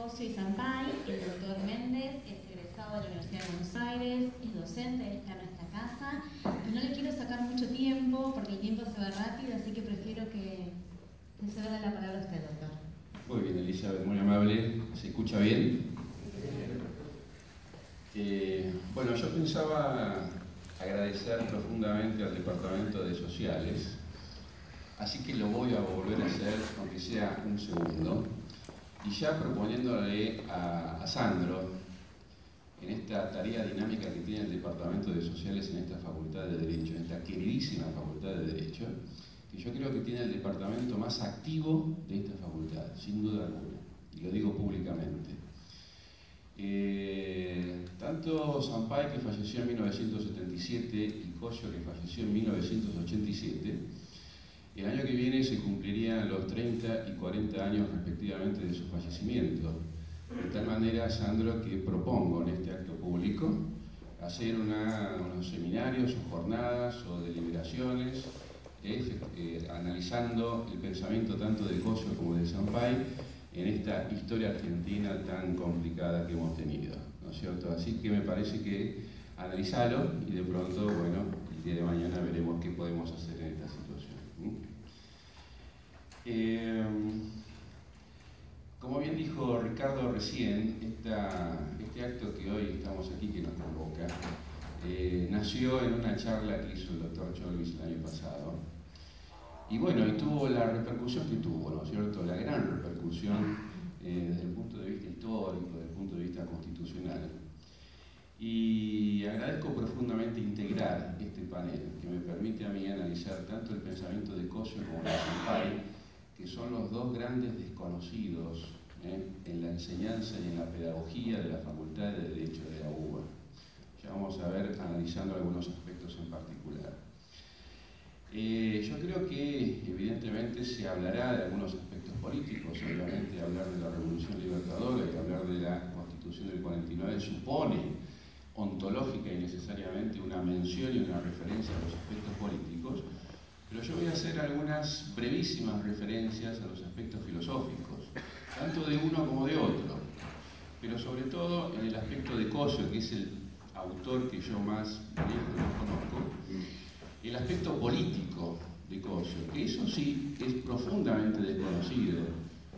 Cosio y Sampay, el doctor Méndez es egresado de la Universidad de Buenos Aires, es docente de nuestra casa, y no le quiero sacar mucho tiempo porque el tiempo se va rápido, así que prefiero que se le dé la palabra a usted, doctor. Muy bien, Elizabeth, muy amable. ¿Se escucha bien? Bueno, yo pensaba agradecer profundamente al Departamento de Sociales, así que lo voy a volver a hacer, aunque sea un segundo, y ya proponiéndole a Sandro, en esta tarea dinámica que tiene el Departamento de Sociales en esta Facultad de Derecho, en esta queridísima Facultad de Derecho, que yo creo que tiene el departamento más activo de esta facultad, sin duda alguna, y lo digo públicamente. Tanto Sampay, que falleció en 1977, y Cosio, que falleció en 1987, el año que viene se cumplirían los 30 y 40 años respectivamente de su fallecimiento. De tal manera, Sandro, que propongo en este acto público hacer unos seminarios o jornadas o deliberaciones analizando el pensamiento tanto de Cosio como de Sampay en esta historia argentina tan complicada que hemos tenido, ¿no es cierto? Así que me parece que analizarlo y de pronto, bueno, el día de mañana veremos qué podemos hacer en esta situación. Como bien dijo Ricardo recién, este acto que hoy estamos aquí, que nos convoca, nació en una charla que hizo el doctor Cholvis el año pasado. Y bueno, y tuvo la repercusión que tuvo, ¿no es cierto? La gran repercusión desde el punto de vista histórico, desde el punto de vista constitucional. Y agradezco profundamente integrar este panel, que me permite a mí analizar tanto el pensamiento de Cosio como de Sampay, que son los dos grandes desconocidos en la enseñanza y en la pedagogía de la Facultad de Derecho de la UBA. Ya vamos a ver analizando algunos aspectos en particular. Yo creo que evidentemente se hablará de algunos aspectos políticos, obviamente hablar de la Revolución Libertadora y hablar de la Constitución del 49 supone ontológica y necesariamente una mención y una referencia a los aspectos políticos, pero yo voy a hacer algunas brevísimas referencias a los aspectos filosóficos, tanto de uno como de otro, pero sobre todo en el aspecto de Cosio, que es el autor que yo más conozco, el aspecto político de Cosio, que eso sí es profundamente desconocido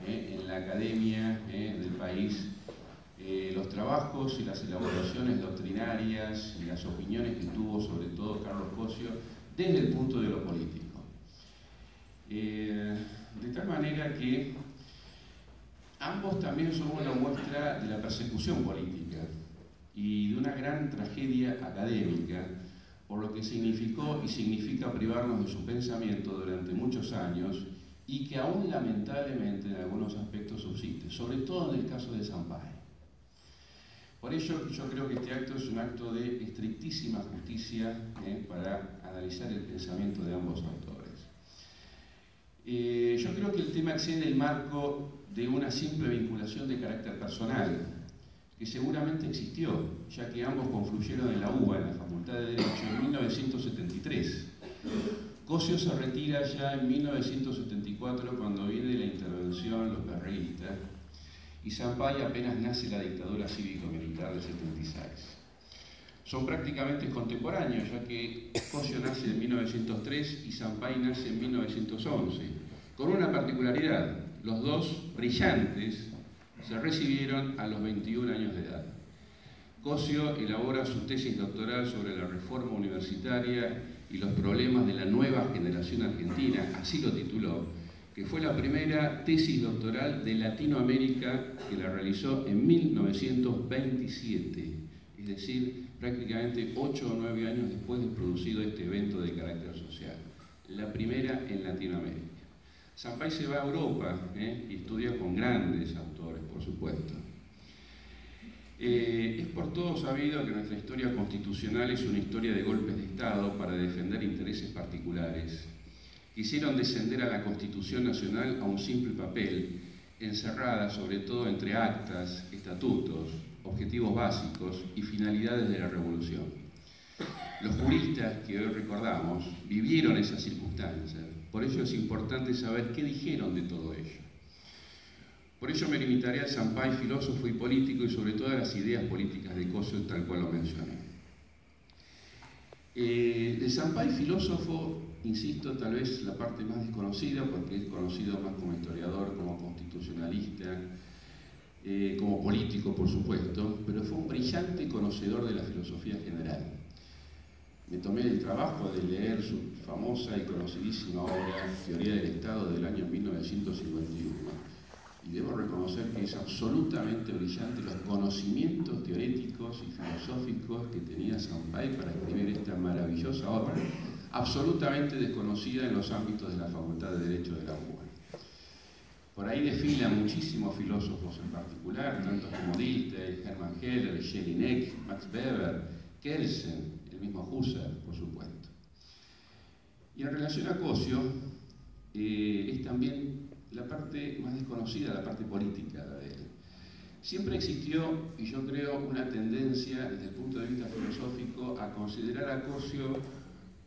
en la academia del país. Los trabajos y las elaboraciones doctrinarias y las opiniones que tuvo sobre todo Carlos Cosio desde el punto de lo político. De tal manera que ambos también son una muestra de la persecución política y de una gran tragedia académica, por lo que significó y significa privarnos de su pensamiento durante muchos años y que aún lamentablemente en algunos aspectos subsiste, sobre todo en el caso de Sampay. Por ello yo creo que este acto es un acto de estrictísima justicia para analizar el pensamiento de ambos autores. Yo creo que el tema excede el marco de una simple vinculación de carácter personal, que seguramente existió, ya que ambos confluyeron en la UBA, en la Facultad de Derecho, en 1973. Cosio se retira ya en 1974 cuando viene la intervención los perreístas, y Sampay apenas nace la dictadura cívico-militar del 76. Son prácticamente contemporáneos, ya que Cosio nace en 1903 y Sampay nace en 1911, con una particularidad: los dos brillantes se recibieron a los 21 años de edad. Cosio elabora su tesis doctoral sobre la reforma universitaria y los problemas de la nueva generación argentina, así lo tituló, que fue la primera tesis doctoral de Latinoamérica que la realizó en 1927, es decir, prácticamente 8 o 9 años después de producido este evento de carácter social, la primera en Latinoamérica. Sampay se va a Europa y estudia con grandes autores, por supuesto. Es por todo sabido que nuestra historia constitucional es una historia de golpes de Estado para defender intereses particulares. Quisieron descender a la Constitución Nacional a un simple papel, encerrada sobre todo entre actas, estatutos, objetivos básicos y finalidades de la revolución. Los juristas que hoy recordamos vivieron esas circunstancias, por ello es importante saber qué dijeron de todo ello. Por ello me limitaré al Sampaio filósofo y político y sobre todo a las ideas políticas de Cossio, tal cual lo mencioné. El Sampaio filósofo, insisto, tal vez la parte más desconocida, porque es conocido más como historiador, como constitucionalista, como político, por supuesto, pero fue un brillante conocedor de la filosofía general. Me tomé el trabajo de leer su famosa y conocidísima obra Teoría del Estado del año 1951 y debo reconocer que es absolutamente brillante los conocimientos teoréticos y filosóficos que tenía Sampaio para escribir esta maravillosa obra, absolutamente desconocida en los ámbitos de la Facultad de Derecho de la UBA. Por ahí desfilan muchísimos filósofos en particular, tantos como Dilthey, Hermann Heller, Jelinek, Max Weber, Kelsen, el mismo Husserl, por supuesto. Y en relación a Cossio, es también la parte más desconocida, la parte política de él. Siempre existió, y yo creo, una tendencia desde el punto de vista filosófico a considerar a Cossio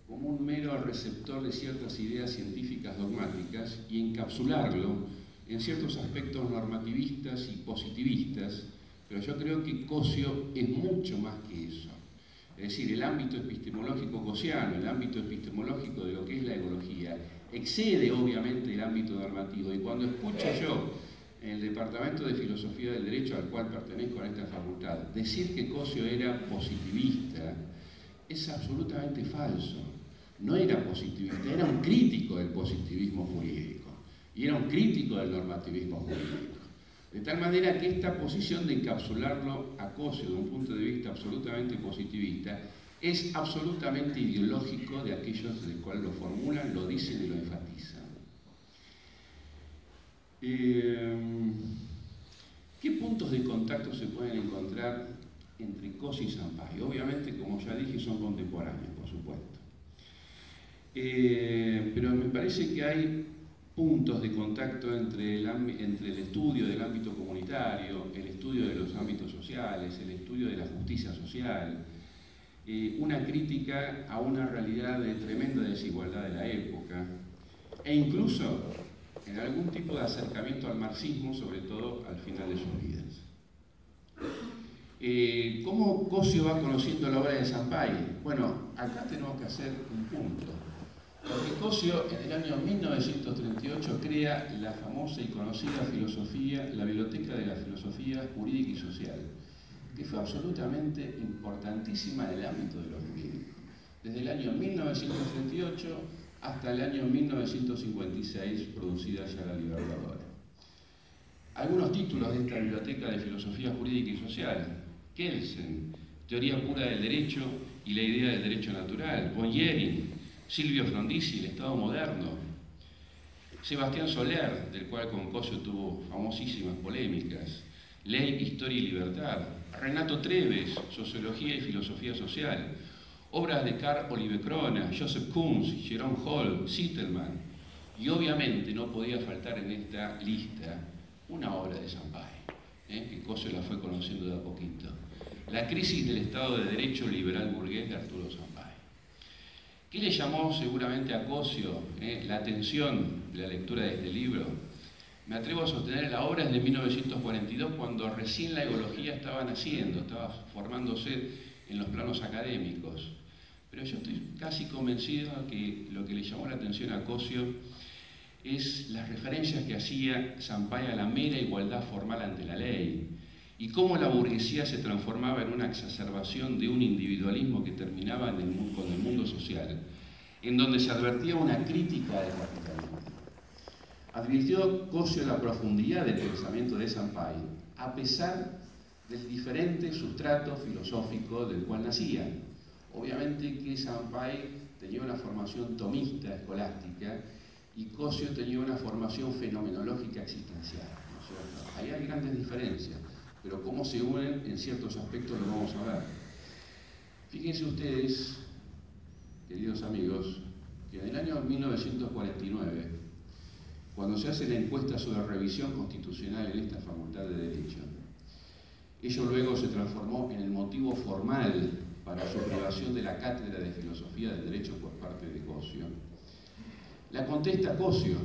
como un mero receptor de ciertas ideas científicas dogmáticas y encapsularlo en ciertos aspectos normativistas y positivistas, pero yo creo que Cossio es mucho más que eso. Es decir, el ámbito epistemológico cossiano, el ámbito epistemológico de lo que es la ecología, excede obviamente el ámbito normativo. Y cuando escucho yo en el Departamento de Filosofía del Derecho, al cual pertenezco en esta facultad, decir que Cossio era positivista, es absolutamente falso. No era positivista, era un crítico del positivismo jurídico y era un crítico del normativismo jurídico. De tal manera que esta posición de encapsularlo a Cossio de un punto de vista absolutamente positivista es absolutamente ideológico de aquellos del cuales lo formulan, lo dicen y lo enfatizan. ¿Qué puntos de contacto se pueden encontrar entre Cossio y Sampaio? Obviamente, como ya dije, son contemporáneos, por supuesto. Pero me parece que hay puntos de contacto entre el estudio del ámbito comunitario, el estudio de los ámbitos sociales, el estudio de la justicia social, una crítica a una realidad de tremenda desigualdad de la época, e incluso en algún tipo de acercamiento al marxismo, sobre todo al final de sus vidas. ¿Cómo Cossio va conociendo la obra de Sampaio? Bueno, acá tenemos que hacer un punto. Porque Cossio en el año 1938 crea la famosa y conocida filosofía, la Biblioteca de la Filosofía Jurídica y Social, que fue absolutamente importantísima en el ámbito de lo jurídico. Desde el año 1938 hasta el año 1956, producida ya la Libertadora. Algunos títulos de esta Biblioteca de Filosofía Jurídica y Social: Kelsen, Teoría Pura del Derecho y la Idea del Derecho Natural; von Jhering, Silvio Frondizi, El Estado Moderno; Sebastián Soler, del cual con Cossio tuvo famosísimas polémicas; Ley, Historia y Libertad; Renato Treves, Sociología y Filosofía Social; obras de Karl Olive Crona, Joseph Koons, Jerome Hall, Zittelmann. Y obviamente no podía faltar en esta lista una obra de Sampaio, que Cossio la fue conociendo de a poquito: La crisis del Estado de Derecho liberal burgués de Arturo Sampaio. ¿Qué le llamó seguramente a Cossio la atención de la lectura de este libro? Me atrevo a sostener, la obra es de 1942, cuando recién la ecología estaba naciendo, estaba formándose en los planos académicos. Pero yo estoy casi convencido que lo que le llamó la atención a Cossio es las referencias que hacía Sampaio a la mera igualdad formal ante la ley, y cómo la burguesía se transformaba en una exacerbación de un individualismo que terminaba con el mundo social, en donde se advertía una crítica del capitalismo. Advirtió Cossio la profundidad del pensamiento de Sampaio, a pesar del diferente sustrato filosófico del cual nacía. Obviamente que Sampaio tenía una formación tomista escolástica y Cossio tenía una formación fenomenológica existencial, ¿no es cierto? Ahí hay grandes diferencias, pero cómo se unen en ciertos aspectos lo vamos a ver. Fíjense ustedes, queridos amigos, que en el año 1949, cuando se hace la encuesta sobre revisión constitucional en esta Facultad de Derecho, ello luego se transformó en el motivo formal para su privación de la cátedra de Filosofía del Derecho por parte de Cossio. La contesta Cossio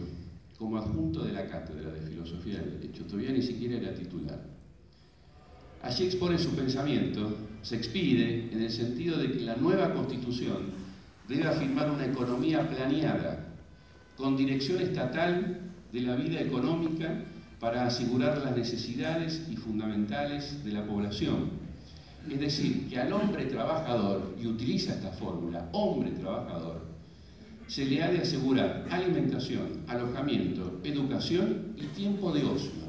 como adjunto de la Cátedra de Filosofía del Derecho, todavía ni siquiera era titular. Allí expone su pensamiento, se expide en el sentido de que la nueva Constitución debe afirmar una economía planeada, con dirección estatal de la vida económica para asegurar las necesidades y fundamentales de la población. Es decir, que al hombre trabajador, y utiliza esta fórmula, hombre trabajador, se le ha de asegurar alimentación, alojamiento, educación y tiempo de ocio.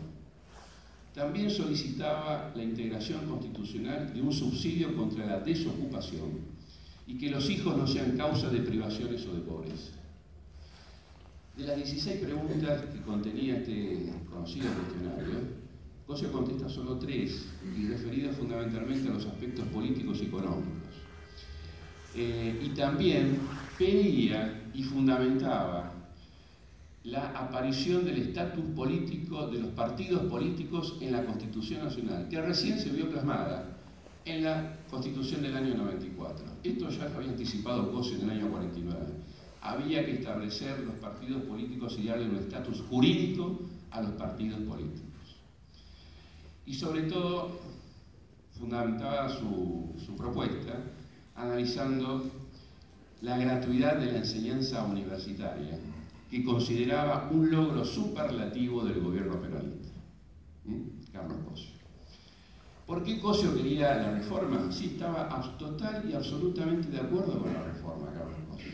También solicitaba la integración constitucional de un subsidio contra la desocupación y que los hijos no sean causa de privaciones o de pobreza. De las 16 preguntas que contenía este conocido cuestionario, Cossio contesta solo 3 y referidas fundamentalmente a los aspectos políticos y económicos. Y también pedía y fundamentaba la aparición del estatus político de los partidos políticos en la Constitución Nacional, que recién se vio plasmada en la Constitución del año 94. Esto ya lo había anticipado Cossio en el año 49. Había que establecer los partidos políticos y darle un estatus jurídico a los partidos políticos. Y sobre todo, fundamentaba su propuesta analizando la gratuidad de la enseñanza universitaria, que consideraba un logro superlativo del gobierno peronista. Carlos Cossio. ¿Por qué Cossio quería la reforma? Sí, estaba total y absolutamente de acuerdo con la reforma, Carlos Cossio.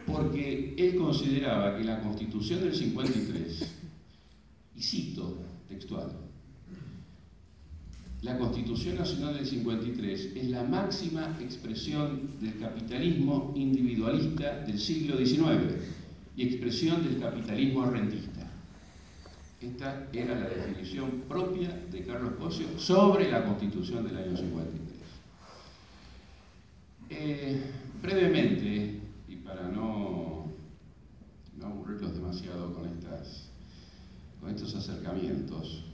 Porque él consideraba que la Constitución del 53, y cito textual, la Constitución Nacional del 53 es la máxima expresión del capitalismo individualista del siglo XIX y expresión del capitalismo rentista. Esta era la definición propia de Carlos Cossio sobre la Constitución del año 53. Brevemente, y para no aburrirlos demasiado con estos acercamientos,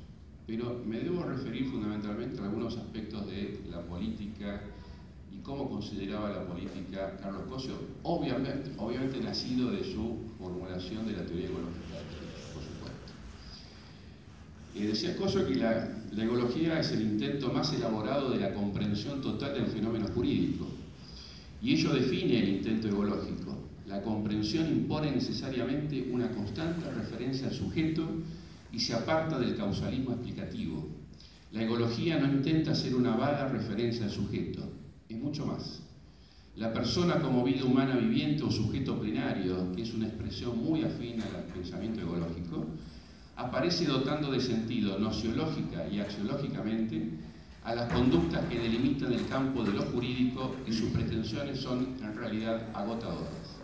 pero me debo referir fundamentalmente a algunos aspectos de la política y cómo consideraba la política Carlos Cossio, obviamente nacido de su formulación de la teoría ecológica, por supuesto. Decía Cossio que la ecología es el intento más elaborado de la comprensión total del fenómeno jurídico, y ello define el intento ecológico. La comprensión impone necesariamente una constante referencia al sujeto y se aparta del causalismo explicativo. La ecología no intenta ser una vaga referencia al sujeto, es mucho más. La persona como vida humana viviente o sujeto plenario, que es una expresión muy afín al pensamiento ecológico, aparece dotando de sentido nociológica y axiológicamente a las conductas que delimitan el campo de lo jurídico y sus pretensiones son en realidad agotadoras.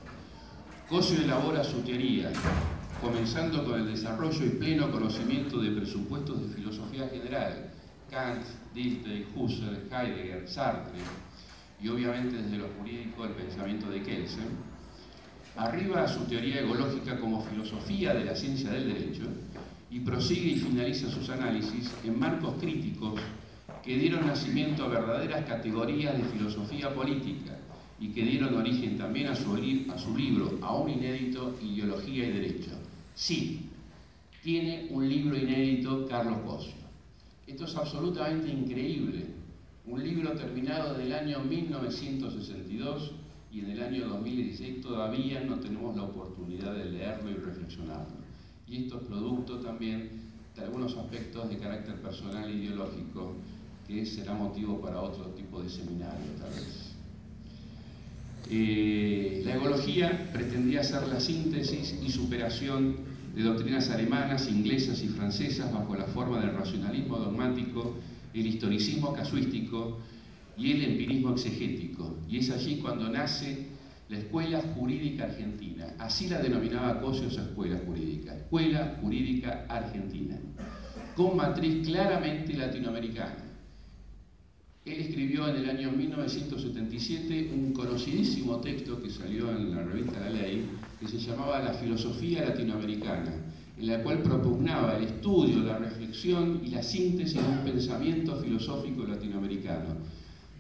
Cossio elabora su teoría, comenzando con el desarrollo y pleno conocimiento de presupuestos de filosofía general, Kant, Dilthey, Husserl, Heidegger, Sartre, y obviamente desde lo jurídico el pensamiento de Kelsen, arriba a su teoría ecológica como filosofía de la ciencia del derecho y prosigue y finaliza sus análisis en marcos críticos que dieron nacimiento a verdaderas categorías de filosofía política y que dieron origen también a su libro, aún inédito, Ideología y Derecho. Sí, tiene un libro inédito Carlos Cossio. Esto es absolutamente increíble. Un libro terminado en el año 1962 y en el año 2016 todavía no tenemos la oportunidad de leerlo y reflexionarlo. Y esto es producto también de algunos aspectos de carácter personal e ideológico que será motivo para otro tipo de seminario, tal vez. La ecología pretendía ser la síntesis y superación de doctrinas alemanas, inglesas y francesas bajo la forma del racionalismo dogmático, el historicismo casuístico y el empirismo exegético. Y es allí cuando nace la Escuela Jurídica Argentina. Así la denominaba Cossio esa Escuela Jurídica Argentina, con matriz claramente latinoamericana. Él escribió en el año 1977 un conocidísimo texto que salió en la revista La Ley, que se llamaba La filosofía latinoamericana, en la cual propugnaba el estudio, la reflexión y la síntesis de un pensamiento filosófico latinoamericano,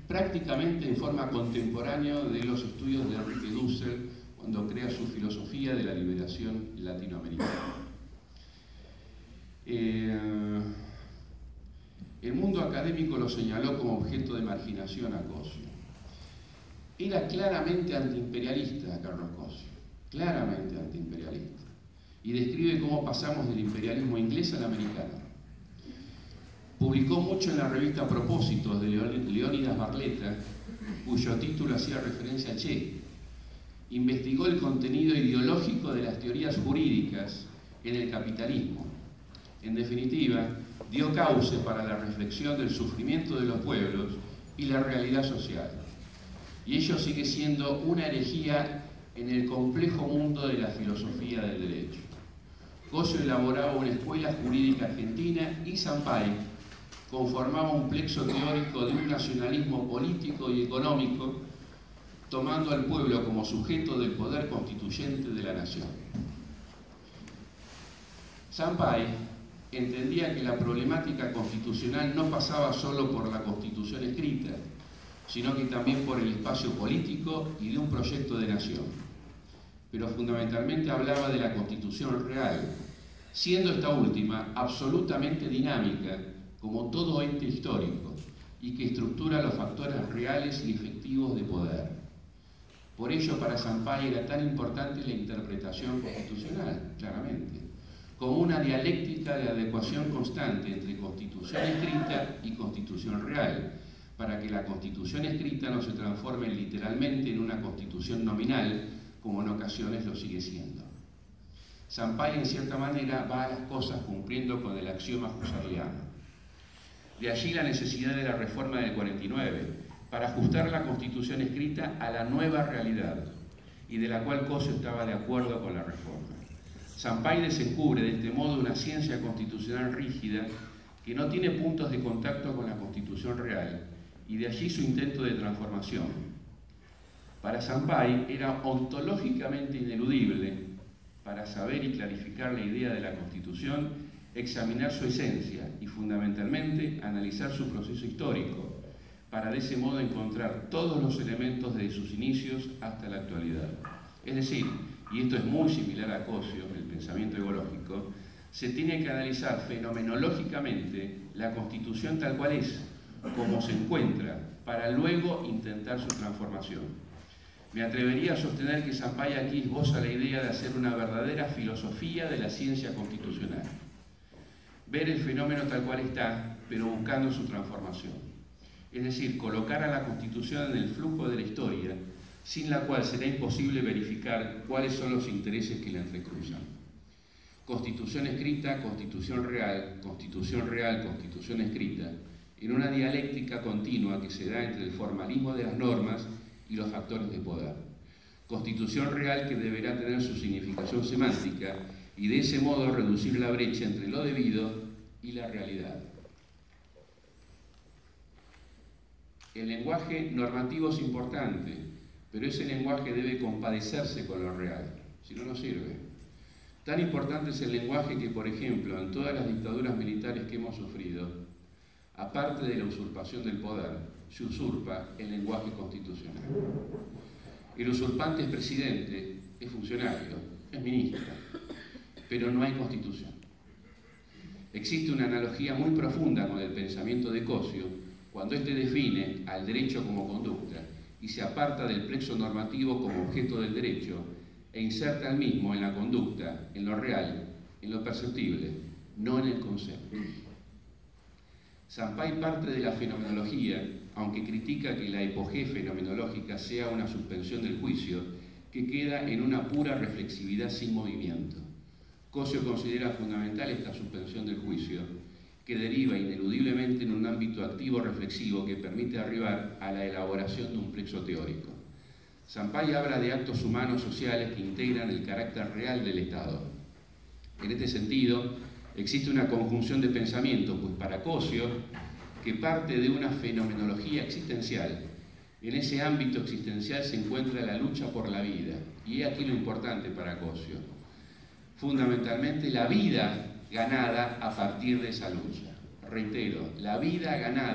prácticamente en forma contemporánea de los estudios de Enrique Dussel cuando crea su filosofía de la liberación latinoamericana. El mundo académico lo señaló como objeto de marginación a Cosio. Era claramente antiimperialista Carlos Cosio, claramente antiimperialista, y describe cómo pasamos del imperialismo inglés al americano. Publicó mucho en la revista Propósitos de Leónidas Barletta, cuyo título hacía referencia a Che. Investigó el contenido ideológico de las teorías jurídicas en el capitalismo. En definitiva, dio cauce para la reflexión del sufrimiento de los pueblos y la realidad social. Y ello sigue siendo una herejía en el complejo mundo de la filosofía del derecho. Cosio elaboraba una escuela jurídica argentina y Sampay conformaba un plexo teórico de un nacionalismo político y económico, tomando al pueblo como sujeto del poder constituyente de la nación. Sampay entendía que la problemática constitucional no pasaba solo por la Constitución escrita, sino que también por el espacio político y de un proyecto de nación. Pero fundamentalmente hablaba de la Constitución real, siendo esta última absolutamente dinámica, como todo ente histórico, y que estructura los factores reales y efectivos de poder. Por ello, para Sampay era tan importante la interpretación constitucional, claramente, como una dialéctica de adecuación constante entre Constitución escrita y Constitución real, para que la Constitución escrita no se transforme literalmente en una Constitución nominal, como en ocasiones lo sigue siendo. Sampay, en cierta manera, va a las cosas cumpliendo con el axioma husserliano. De allí la necesidad de la reforma del 49, para ajustar la Constitución escrita a la nueva realidad, y de la cual Cosio estaba de acuerdo con la reforma. Sampay desencubre de este modo una ciencia constitucional rígida que no tiene puntos de contacto con la Constitución real, y de allí su intento de transformación. Para Sampay era ontológicamente ineludible, para saber y clarificar la idea de la Constitución, examinar su esencia y fundamentalmente analizar su proceso histórico, para de ese modo encontrar todos los elementos desde sus inicios hasta la actualidad. Es decir, y esto es muy similar a Cosio, el pensamiento ecológico, se tiene que analizar fenomenológicamente la Constitución tal cual es, como se encuentra, para luego intentar su transformación. Me atrevería a sostener que Sampay aquí esboza la idea de hacer una verdadera filosofía de la ciencia constitucional. Ver el fenómeno tal cual está, pero buscando su transformación. Es decir, colocar a la Constitución en el flujo de la historia, sin la cual será imposible verificar cuáles son los intereses que la entrecruzan. Constitución escrita, Constitución real, Constitución real, Constitución escrita, en una dialéctica continua que se da entre el formalismo de las normas y los factores de poder. Constitución real que deberá tener su significación semántica y de ese modo reducir la brecha entre lo debido y la realidad. El lenguaje normativo es importante, pero ese lenguaje debe compadecerse con lo real, si no, no sirve. Tan importante es el lenguaje que, por ejemplo, en todas las dictaduras militares que hemos sufrido, aparte de la usurpación del poder, se usurpa el lenguaje constitucional. El usurpante es presidente, es funcionario, es ministro, pero no hay constitución. Existe una analogía muy profunda con el pensamiento de Cosio, cuando éste define al derecho como conducta y se aparta del plexo normativo como objeto del derecho e inserta el mismo en la conducta, en lo real, en lo perceptible, no en el concepto. Sampay parte de la fenomenología, aunque critica que la epogé fenomenológica sea una suspensión del juicio que queda en una pura reflexividad sin movimiento. Cosio considera fundamental esta suspensión del juicio, que deriva ineludiblemente en un ámbito activo reflexivo que permite arribar a la elaboración de un plexo teórico. Sampay habla de actos humanos sociales que integran el carácter real del Estado. En este sentido, existe una conjunción de pensamientos, pues para Cosio, que parte de una fenomenología existencial. En ese ámbito existencial se encuentra la lucha por la vida, y he aquí lo importante para Cosio. Fundamentalmente la vida ganada a partir de esa lucha. Reitero, la vida ganada